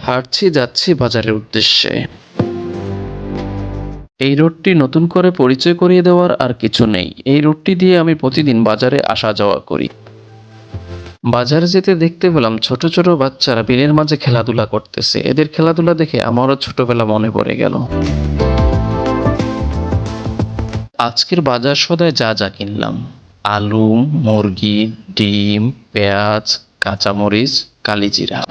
হাঁটছি যাচ্ছি বাজারের উদ্দেশ্যে। এই রোডটি নতুন করে পরিচয় করিয়ে দেওয়ার আর কিছু নেই। এই রোডটি দিয়ে আমি প্রতিদিন বাজারে আসা যাওয়া করি। বাজারে যেতে দেখতে পেলাম ছোট ছোট বাচ্চারা বিলের মাঝে খেলাধুলা করতেছে। এদের খেলাধুলা দেখে আমারও ছোটবেলা মনে পড়ে গেল। আজকের বাজার সদায় যা যা কিনলাম: আলু, মুরগি, ডিম, পেঁয়াজ, কাঁচামরিচ, কালিজিরা।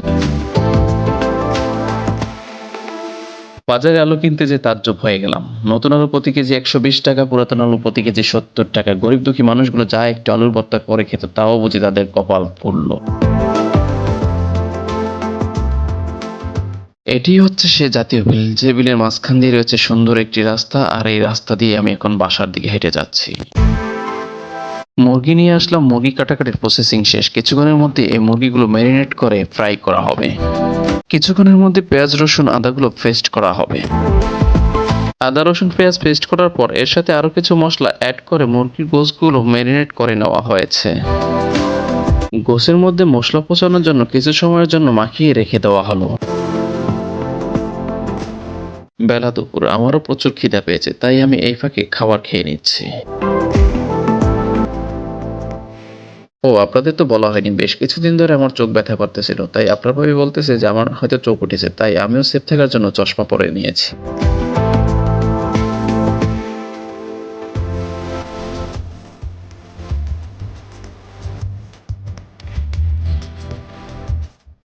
বাজারে আলু কিনতে যে তাজ্জব হয়ে গেলাম। নতুন আলু প্রতি কেজি ১২০ টাকা, পুরাতন আলু প্রতি কেজি ৭০ টাকা। গরিব দুঃখী মানুষগুলো যা একটু আলুর ভর্তা করে খেত, তাও বুঝি তাদের কপাল পুড়ল। এটি হচ্ছে সে জাতীয় বিল, যে বিলের মাঝখান দিয়ে রয়েছে সুন্দর একটি রাস্তা, আর এই রাস্তা দিয়ে আমি এখন বাসার দিকে হেঁটে যাচ্ছি। মুরগি নিয়ে আসলাম, মুরগি কাটাকাটির প্রসেসিং শেষ। কিছুক্ষণের মধ্যে এই মুরগিগুলো ম্যারিনেট করে ফ্রাই করা হবে। কিছুক্ষণের মধ্যে পেঁয়াজ, রসুন, আদাগুলো পেস্ট করা হবে। আদা, রসুন, পেঁয়াজ পেস্ট করার পর এর সাথে আরো কিছু মশলা অ্যাড করে মুরগির গোশগুলো ম্যারিনেট করে নেওয়া হয়েছে। গোশের মধ্যে মশলা পচানোর জন্য কিছু সময়ের জন্য মাখিয়ে রেখে দেওয়া হলো। বেলা দুপুর, আমারও প্রচুর খিদা পেয়েছে, তাই আমি এই ফাঁকে খাবার খেয়ে নিচ্ছি। ও, আপনাদের তো বলা হয়নি, বেশ কিছুদিন ধরে আমার চোখ ব্যথা করতেছিল, তাই আপনার ভাবি বলতেছে যে আমার হয়তো চোখ উঠেছে, তাই আমিও সেফ থাকার জন্য চশমা পরে নিয়েছি।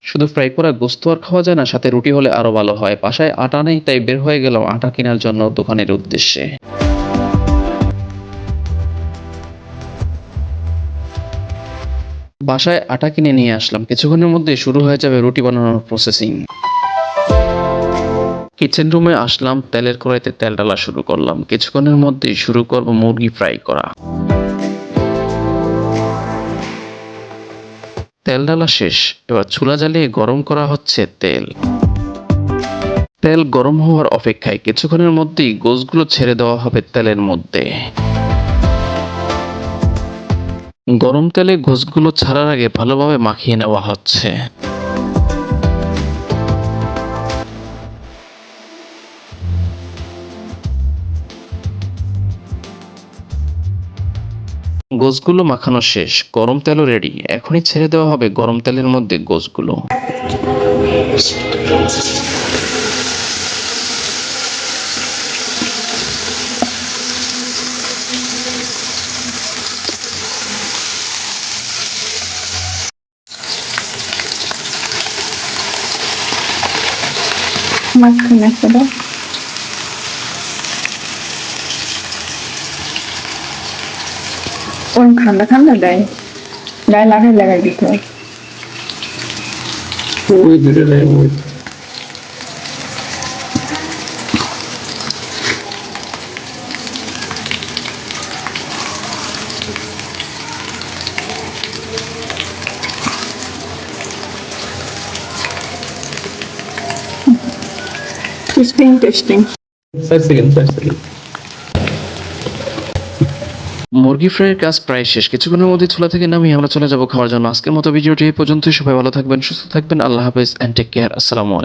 শুধু ফ্রাই করা গোস্ত আর খাওয়া যায় না, সাথে রুটি হলে আরো ভালো হয়। বাসায় আটা নেই, তাই বের হয়ে গেলাম আটা কেনার জন্য দোকানের উদ্দেশ্যে। বাসায় আটা কিনে নিয়ে আসলাম। কিছুক্ষণের মধ্যে শুরু হয়ে যাবে রুটি বানানোর প্রসেসিং। কিচেন রুমে আসলাম, তেলের কড়াইতে তেল ঢালা শুরু করলাম। কিছুক্ষণের মধ্যেই শুরু করব মুরগি ফ্রাই করা। তেল ঢালা শেষ, এবার চুলা জ্বালিয়ে গরম করা হচ্ছে তেল। তেল গরম হওয়ার অপেক্ষায়। কিছুক্ষণের মধ্যেই গোশগুলো ছেড়ে দেওয়া হবে তেলের মধ্যে। গরম তেলে গোশগুলো ছাড়ার আগে ভালোভাবে মাখিয়ে নেওয়া হচ্ছে। গোশগুলো মাখানো শেষ, গরম তেলও রেডি। এখনই ছেড়ে দেওয়া হবে গরম তেলের মধ্যে গোশগুলো। মাঝখানে একটা দাও। ওরম ঠান্ডা ঠান্ডা দেয়, গায়ে লাগাই লাগাই দিতে হয়। ওই দূরে নেই ওই টেস্টিং। 5 সেকেন্ড। মুরগি ফ্রাইয়ের কাজ প্রায় শেষ। কিছুক্ষণের মধ্যে চুলা থেকে নামিয়ে আমরা চলে যাব খাওয়ার জন্য। আজকের মতো ভিডিওটি এই পর্যন্তই। সবাই ভালো থাকবেন, সুস্থ থাকবেন। আল্লাহ হাফেজ এন্ড টেক কেয়ার। আসসালামু আলাইকুম।